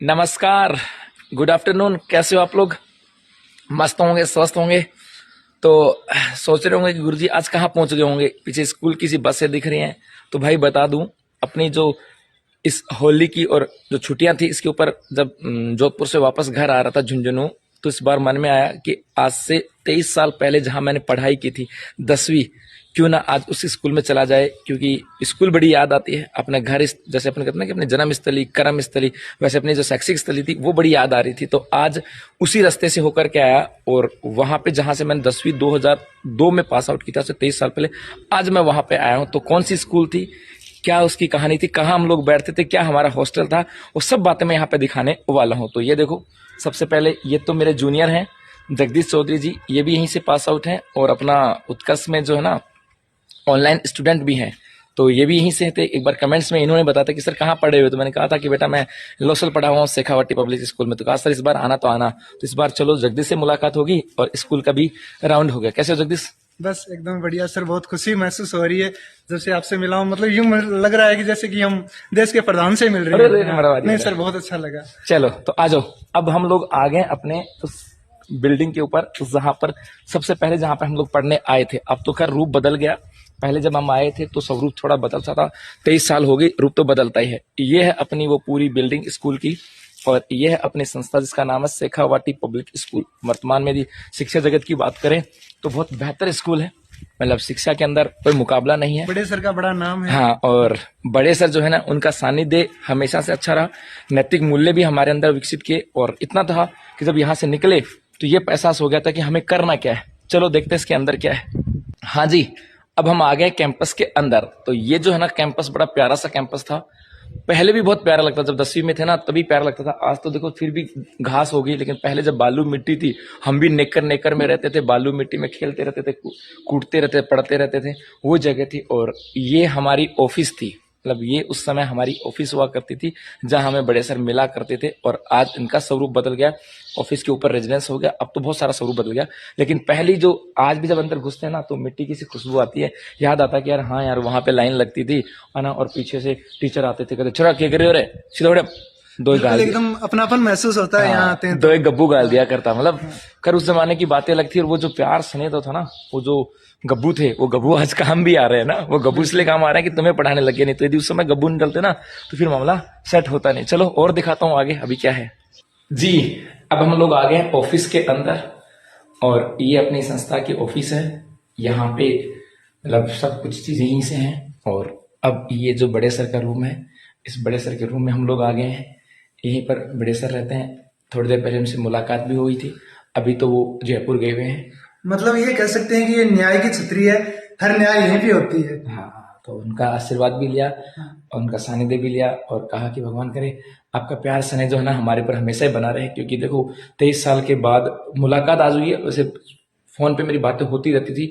नमस्कार, good afternoon. कैसे हो आप लोग? मस्त होंगे, स्वस्थ होंगे। तो सोच रहे होंगे कि गुरुजी आज कहाँ पहुंच गए होंगे। पीछे स्कूल की सी बसें दिख रही हैं। तो भाई बता दूं, अपनी जो इस होली की और जो छुट्टियां थी इसके ऊपर जब जोधपुर से वापस घर आ रहा था झुंझुनू, तो इस बार मन में आया कि आज से 23 साल पहले जहां मैंने पढ़ाई की थी 10वीं, क्यों ना आज उसी स्कूल में चला जाए। क्योंकि स्कूल बड़ी याद आती है। अपने घर जैसे अपने कहते हैं ना कि अपने जन्म स्थली, कर्म स्थली, वैसे अपनी जो शैक्षिक स्थली थी वो बड़ी याद आ रही थी। तो आज उसी रास्ते से होकर के आया और वहां पे जहां से मैंने 10वीं 2002 में पास आउट किया था, 23 साल पहले, आज मैं वहां पे आया हूं। तो कौन सी स्कूल थी, क्या उसकी कहानी थी, कहाँ हम लोग बैठते थे, क्या हमारा हॉस्टल था, वो सब बातें मैं यहाँ पे दिखाने वाला हूँ। तो ये देखो, सबसे पहले ये तो मेरे जूनियर हैं जगदीश चौधरी जी, ये भी यहीं से पास आउट हैं और अपना उत्कर्ष में जो है ना ऑनलाइन स्टूडेंट भी हैं। तो ये भी यहीं से थे। एक बार कमेंट्स में इन्होंने बताया था कि सर कहाँ पढ़े हुए, तो मैंने कहा था कि बेटा मैं लोसल पढ़ा हुआ हूँ शेखावाटी पब्लिक स्कूल में। तो कहा सर इस बार आना तो आना। तो इस बार चलो जगदीश से मुलाकात होगी और स्कूल का भी राउंड हो गया। कैसे हो जगदीश? बस एकदम बढ़िया सर, बहुत खुशी महसूस हो रही है जब से आपसे मिला हूँ। मतलब यूं लग रहा है कि जैसे कि हम देश के प्रधान से मिल रहे हैं। नहीं सर, बहुत अच्छा लगा। चलो तो आ जाओ। अब हम लोग आ गए अपने उस बिल्डिंग के ऊपर, जहां पर सबसे पहले जहां पर हम लोग पढ़ने आए थे। अब तो खैर रूप बदल गया। पहले जब हम आए थे तो स्वरूप थोड़ा बदलता था। 23 साल हो गई, रूप तो बदलता ही है। ये है अपनी वो पूरी बिल्डिंग स्कूल की और ये है अपनी संस्था जिसका नाम है शेखावाटी पब्लिक स्कूल। वर्तमान में यदि शिक्षा जगत की बात करें तो बहुत बेहतर स्कूल है। मतलब शिक्षा के अंदर कोई मुकाबला नहीं है। बड़े सर का बड़ा नाम है। हाँ, और बड़े सर जो है ना उनका सानिध्य हमेशा से अच्छा रहा। नैतिक मूल्य भी हमारे अंदर विकसित किए और इतना था कि जब यहाँ से निकले तो ये एहसास हो गया था कि हमें करना क्या है। चलो देखते हैं इसके अंदर क्या है। हाँ जी, अब हम आ गए कैंपस के अंदर। तो ये जो है ना कैंपस बड़ा प्यारा सा कैंपस था। पहले भी बहुत प्यारा लगता, जब 10वीं में थे ना तभी प्यारा लगता था। आज तो देखो फिर भी घास हो गई, लेकिन पहले जब बालू मिट्टी थी, हम भी नेकर नेकर में रहते थे, बालू मिट्टी में खेलते रहते थे, कूदते रहते, पढ़ते रहते थे। वो जगह थी और ये हमारी ऑफिस थी। मतलब ये उस समय हमारी ऑफिस हुआ करती थी जहां हमें बड़े सर मिला करते थे। और आज इनका स्वरूप बदल गया, ऑफिस के ऊपर रेजिडेंस हो गया। अब तो बहुत सारा स्वरूप बदल गया, लेकिन पहली जो आज भी जब अंदर घुसते हैं ना तो मिट्टी की सी खुशबू आती है। याद आता है कि यार हाँ यार वहां पे लाइन लगती थी है ना, और पीछे से टीचर आते थे, कहते छोड़ा क्या कर रहे हो रे, सीधा उड़े। दो ही गाल एकदम अपनापन महसूस होता है यहाँ आते हैं। दो एक गब्बू गाल दिया करता। मतलब कर उस जमाने की बातें अलग थी। और वो जो प्यार स्नेह तो था ना, वो जो गब्बू थे, वो गब्बू आज काम भी आ रहे हैं ना। वो गब्बू इसलिए काम आ रहा है कि तुम्हें पढ़ाने लगे, नहीं तो यदि उस समय गब्बू निकलते ना तो फिर मामला सेट होता नहीं। चलो और दिखाता हूँ आगे अभी क्या है जी। अब हम लोग आ गए ऑफिस के अंदर और ये अपनी संस्था की ऑफिस है। यहाँ पे मतलब सब कुछ चीज यहीं से है। और अब ये जो बड़े सर का रूम है, इस बड़े सर के रूम में हम लोग आ गए हैं। यहीं पर बड़े सर रहते हैं। थोड़ी देर पहले उनसे मुलाकात भी हुई थी। अभी तो वो जयपुर गए हुए हैं। मतलब ये कह सकते हैं कि ये न्याय की छतरी है, हर न्याय यहीं पे होती है। हाँ, तो उनका आशीर्वाद भी लिया और उनका सानिध्य भी लिया और कहा कि भगवान करे आपका प्यार स्नेह जो है ना हमारे पर हमेशा ही बना रहे। क्योंकि देखो 23 साल के बाद मुलाकात आज हुई है। वैसे फोन पे मेरी बातें होती रहती थी,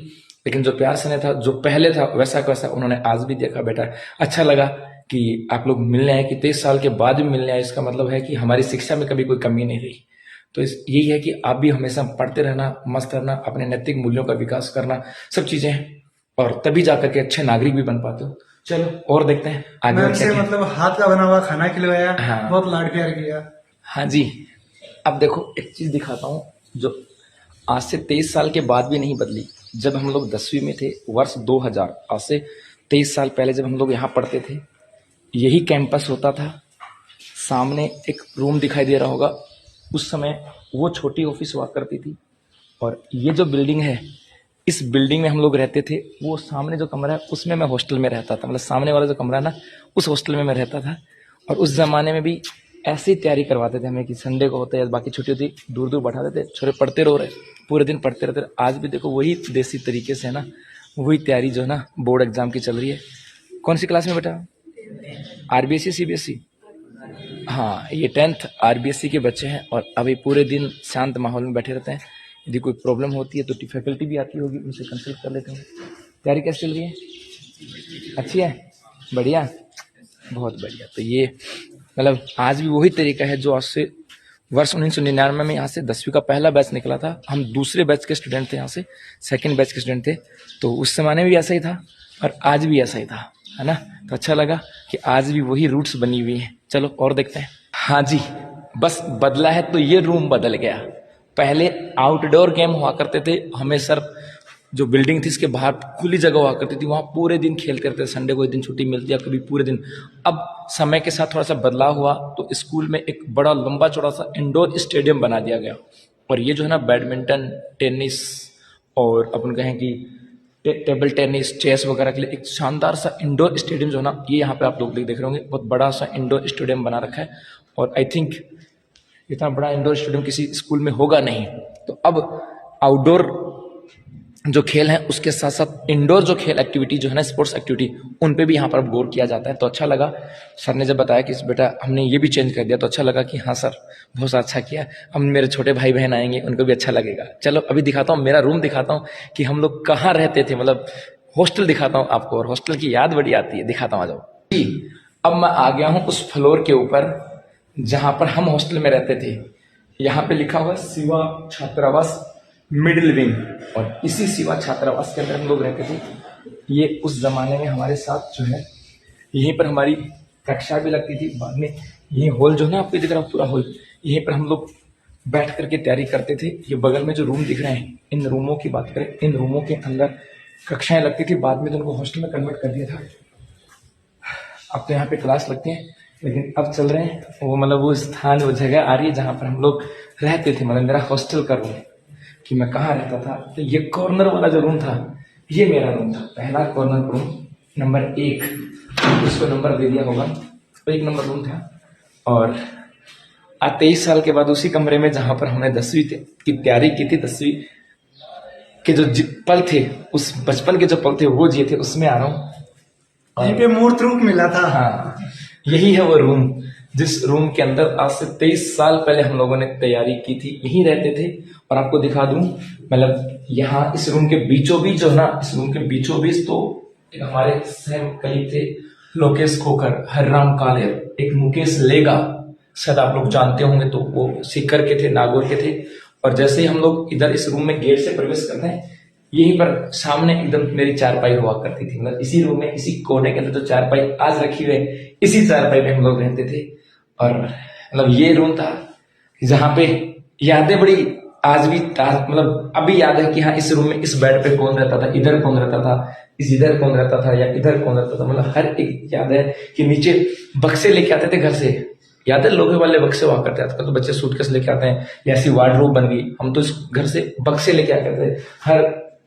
लेकिन जो प्यार स्नेह था जो पहले था वैसा का वैसा उन्होंने आज भी देखा। बेटा अच्छा लगा कि आप लोग मिलने आए, कि 23 साल के बाद भी मिलने आए। इसका मतलब है कि हमारी शिक्षा में कभी कोई कमी नहीं रही। तो यही है कि आप भी हमेशा पढ़ते रहना, मस्त रहना, अपने नैतिक मूल्यों का विकास करना, सब चीजें हैं। और तभी जाकर के अच्छे नागरिक भी बन पाते हो। चलो और देखते हैं आगे। मैम से मतलब हाथ का बना हुआ खाना खिलवाया। हाँ। बहुत लाड प्यार किया। हाँ जी। अब देखो एक चीज दिखाता हूँ जो आज से 23 साल के बाद भी नहीं बदली। जब हम लोग 10वीं में थे वर्ष 2000, आज से 23 साल पहले जब हम लोग यहाँ पढ़ते थे, यही कैंपस होता था। सामने एक रूम दिखाई दे रहा होगा, उस समय वो छोटी ऑफिस हुआ करती थी। और ये जो बिल्डिंग है, इस बिल्डिंग में हम लोग रहते थे। वो सामने जो कमरा है उसमें मैं हॉस्टल में रहता था। मतलब सामने वाला जो कमरा है ना, उस हॉस्टल में मैं रहता था। और उस जमाने में भी ऐसी तैयारी करवाते थे हमें कि संडे को होता है या बाकी छुट्टी होती, दूर दूर बैठा देते, छोरे पढ़ते रहो रहे, पूरे दिन पढ़ते रहते। आज भी देखो वही देसी तरीके से है ना, वही तैयारी जो है ना बोर्ड एग्जाम की चल रही है। कौन सी क्लास में बेटा? RBSE CBSE? हाँ, ये 10th आरबीएसई के बच्चे हैं और अभी पूरे दिन शांत माहौल में बैठे रहते हैं। यदि कोई प्रॉब्लम होती है तो फैकल्टी भी आती होगी, उनसे कंसल्ट कर लेते हैं। तैयारी कैसे चल रही है? अच्छी है, बढ़िया, बहुत बढ़िया। तो ये मतलब आज भी वही तरीका है जो आज से वर्ष 1999 में यहाँ से 10वीं का पहला बैच निकला था। हम दूसरे बैच के स्टूडेंट थे, यहाँ से सेकंड बैच के स्टूडेंट थे। तो उस जमाने में भी ऐसा ही था और आज भी ऐसा ही था, है ना। तो अच्छा लगा कि आज भी वही रूट्स बनी हुई हैं। चलो और देखते हैं। हाँ जी, बस बदला है तो ये रूम बदल गया। पहले आउटडोर गेम हुआ करते थे, हमें सर जो बिल्डिंग थी इसके बाहर खुली जगह हुआ करती थी, वहाँ पूरे दिन खेलते रहते थे, संडे को एक दिन छुट्टी मिलती है, कभी पूरे दिन। अब समय के साथ थोड़ा सा बदलाव हुआ तो स्कूल में एक बड़ा लंबा चौड़ा सा इंडोर स्टेडियम बना दिया गया। और ये जो है ना बैडमिंटन, टेनिस और अपन कहें कि टेबल टेनिस, चेस वगैरह के लिए एक शानदार सा इंडोर स्टेडियम जो है ना, ये यहाँ पे आप लोग देख रहे होंगे, बहुत बड़ा सा इंडोर स्टेडियम बना रखा है। और आई थिंक इतना बड़ा इंडोर स्टेडियम किसी स्कूल में होगा नहीं। तो अब आउटडोर जो खेल हैं उसके साथ साथ इंडोर जो खेल एक्टिविटी जो है ना, स्पोर्ट्स एक्टिविटी, उन पे भी यहाँ पर अब गौर किया जाता है। तो अच्छा लगा सर ने जब बताया कि बेटा हमने ये भी चेंज कर दिया, तो अच्छा लगा कि हाँ सर बहुत अच्छा किया। अब मेरे छोटे भाई बहन आएंगे उनको भी अच्छा लगेगा। चलो अभी दिखाता हूँ, मेरा रूम दिखाता हूँ कि हम लोग कहाँ रहते थे, मतलब हॉस्टल दिखाता हूँ आपको। और हॉस्टल की याद बड़ी आती है, दिखाता हूँ आ जाओ। अब मैं आ गया हूँ उस फ्लोर के ऊपर जहाँ पर हम हॉस्टल में रहते थे। यहाँ पे लिखा हुआ शिवा छात्रावास मिडिल विंग, और इसी शिवा छात्रावास के अंदर हम लोग रहते थे। ये उस जमाने में हमारे साथ जो है यहीं पर हमारी कक्षा भी लगती थी। बाद में यही हॉल जो है ना आपको दिख रहा है पूरा हॉल, यहीं पर हम लोग बैठ करके तैयारी करते थे। ये बगल में जो रूम दिख रहे हैं, इन रूमों की बात करें, इन रूमों के अंदर कक्षाएं लगती थी। बाद में तो उनको हॉस्टल में कन्वर्ट कर दिया था। अब तो यहाँ पे क्लास लगती है, लेकिन अब चल रहे हैं वो, मतलब वो स्थान, वो जगह आ रही है जहाँ पर हम लोग रहते थे। मतलब मेरा हॉस्टल का रूम कि मैं कहाँ रहता था, तो ये कॉर्नर वाला जो रूम था ये मेरा रूम था, पहला कॉर्नर रूम नंबर 1, इसको नंबर दे दिया होगा, तो 1 नंबर रूम था। और आज 23 साल के बाद उसी कमरे में जहाँ पर हमने 10वीं की तैयारी की थी, 10वीं के जो पल थे, उस बचपन के जो पल थे वो जिए थे, उसमें आ रहा हूँ। यहीं पे मूर्त रूप मिला था। हाँ, यही है वो रूम जिस रूम के अंदर आज से 23 साल पहले हम लोगों ने तैयारी की थी, यहीं रहते थे। और आपको दिखा दूं, मतलब यहाँ इस रूम के बीचों बीच जो है ना, इस रूम के बीचों बीच तो एक हमारे सहम कलीग थे, लोकेश खोकर, हरिराम कालेर, एक मुकेश लेगा, शायद आप लोग जानते होंगे, तो वो सीकर के थे, नागौर के थे। और जैसे ही हम लोग इधर इस रूम में गेट से प्रवेश करते हैं, यहीं पर सामने एकदम मेरी चारपाई हुआ करती थी। मतलब इसी रूम में, इसी कोने के अंदर जो चारपाई आज रखी हुई है, इसी चारपाई में हम लोग रहते थे। और मतलब ये रूम था जहाँ पे यादें बड़ी आज भी, मतलब अभी याद है कि हाँ इस रूम में इस बेड पे कौन रहता था, इधर कौन रहता था, इधर कौन रहता था, या इधर कौन रहता था। मतलब हर एक याद है कि नीचे बक्से लेके आते थे घर से, याद है लोहे वाले बक्से हुआ करते, आजकल तो बच्चे सूटकेस लेके आते हैं, या ऐसी वार्डरोब बन गई। हम तो इस घर से बक्से लेके आ करते थे, हर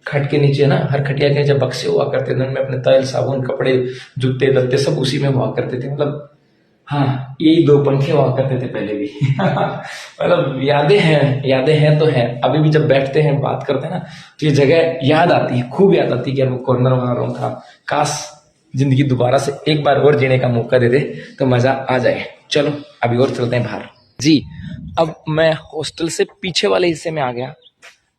खट के नीचे ना, हर खटिया के नीचे बक्से हुआ करते थे, उनमें अपने तेल, साबुन, कपड़े, जूते, दत्ते सब उसी में हुआ करते थे। मतलब हाँ, यही 2 पंखे हुआ करते थे पहले भी। मतलब यादें हैं तो हैं। अभी भी जब बैठते हैं, बात करते हैं ना, तो ये जगह याद आती है, खूब याद आती है कि यार वो कॉर्नर वाला रूम था। काश जिंदगी दोबारा से एक बार और जीने का मौका दे दे तो मजा आ जाए। चलो अभी और चलते हैं बाहर जी। अब मैं हॉस्टल से पीछे वाले हिस्से में आ गया,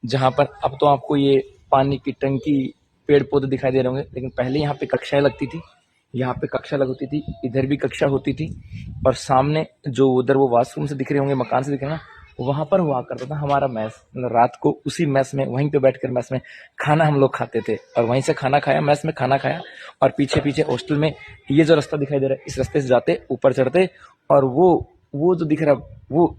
जहां पर अब तो आपको ये पानी की टंकी, पेड़ पौधे दिखाई दे रहे होंगे, लेकिन पहले यहाँ पे कक्षाएं लगती थी। यहाँ पे कक्षा लगती थी, इधर भी कक्षा होती थी, और सामने जो उधर वो वॉशरूम से दिख रहे होंगे, मकान से दिख रहे हैं ना, वहां पर हुआ करता था हमारा मैस। मतलब रात को उसी मैस में, वहीं पे बैठकर मैस में खाना हम लोग खाते थे, और वहीं से खाना खाया, मैस में खाना खाया। और पीछे पीछे हॉस्टल में ये जो रास्ता दिखाई दे रहा है, इस रास्ते से जाते, ऊपर चढ़ते, और वो जो दिख रहा है वो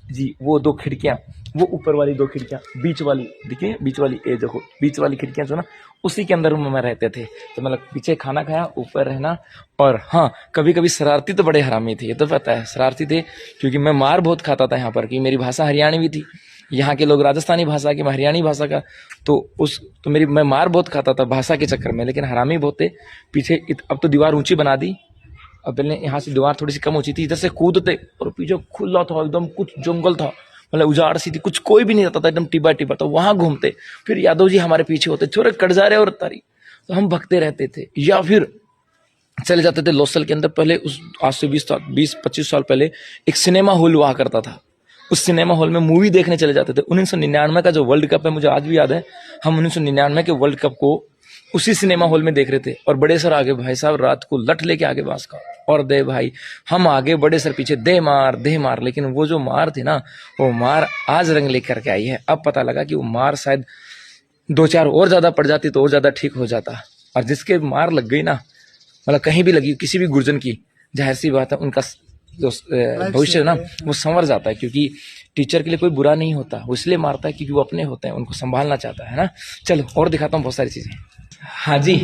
जी, वो 2 खिड़कियां, वो ऊपर वाली 2 खिड़कियां, बीच वाली दिखे, बीच वाली ये देखो, बीच वाली खिड़कियां जो ना, उसी के अंदर में रहते थे। तो मतलब पीछे खाना खाया, ऊपर रहना। और हाँ, कभी कभी शरारती तो बड़े हरामी थे, ये तो पता है, शरारती थे, क्योंकि मैं मार बहुत खाता था यहाँ पर, कि मेरी भाषा हरियाणवी थी, यहाँ के लोग राजस्थानी भाषा की, मैं हरियाणी भाषा का, तो मैं मार बहुत खाता था भाषा के चक्कर में, लेकिन हरामी बहुत थे। पीछे अब तो दीवार ऊंची बना दी, अब पहले यहाँ से दीवार थोड़ी सी कम ऊंची थी, इधर से कूदते, और पीछे खुला था एकदम, कुछ जंगल था, मतलब उजाड़ सी थी, कुछ कोई भी नहीं रहता था, एकदम टिबा टिबा। तो वहां घूमते, फिर यादव जी हमारे पीछे होते, छोरे कट जा रहे और तारी, तो हम भगते रहते थे। या फिर चले जाते थे लोसल के अंदर। पहले उस आज से 20-25 साल पहले एक सिनेमा हॉल हुआ करता था, उस सिनेमा हॉल में मूवी देखने चले जाते थे। 1999 का जो वर्ल्ड कप है, मुझे आज भी याद है, हम 1999 के वर्ल्ड कप को उसी सिनेमा हॉल में देख रहे थे। और बड़े सर आगे, भाई साहब रात को लठ लेके आगे बांस का, और दे भाई, हम आगे, बड़े सर पीछे, दे मार। लेकिन वो जो मार थी ना, वो मार आज रंग लेकर के आई है। अब पता लगा कि वो मार शायद 2-4 और ज्यादा पड़ जाती तो और ज्यादा ठीक हो जाता। और जिसके मार लग गई ना, मतलब कहीं भी लगी, किसी भी गुर्जन की, जाहिर सी बात है उनका जो भविष्य है ना वो संवर जाता है, क्योंकि टीचर के लिए कोई बुरा नहीं होता, वो इसलिए मारता है क्योंकि वो अपने होते हैं, उनको संभालना चाहता है ना। चलो और दिखाता हूँ बहुत सारी चीजें। हाँ जी,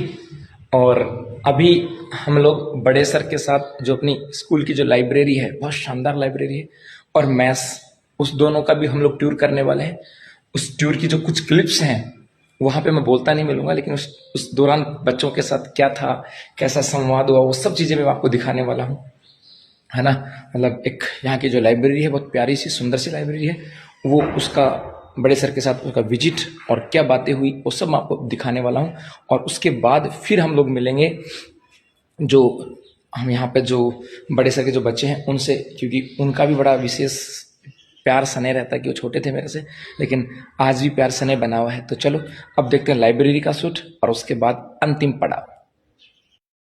और अभी हम लोग बड़े सर के साथ जो अपनी स्कूल की जो लाइब्रेरी है, बहुत शानदार लाइब्रेरी है, और मैथ्स, उस दोनों का भी हम लोग टूर करने वाले हैं। उस टूर की जो कुछ क्लिप्स हैं वहाँ पे मैं बोलता नहीं मिलूंगा, लेकिन उस दौरान बच्चों के साथ क्या था, कैसा संवाद हुआ, वो सब चीज़ें मैं आपको दिखाने वाला हूँ, है ना। मतलब एक यहाँ की जो लाइब्रेरी है बहुत प्यारी सी सुंदर सी लाइब्रेरी है, वो उसका बड़े सर के साथ उसका विजिट और क्या बातें हुई वो सब मैं आपको दिखाने वाला हूँ। और उसके बाद फिर हम लोग मिलेंगे जो हम यहाँ पे जो बड़े सर के जो बच्चे हैं उनसे, क्योंकि उनका भी बड़ा विशेष प्यार स्नेह रहता है कि वो छोटे थे मेरे से, लेकिन आज भी प्यार स्नेह बना हुआ है। तो चलो अब देखते हैं लाइब्रेरी का शूट और उसके बाद अंतिम पड़ाव।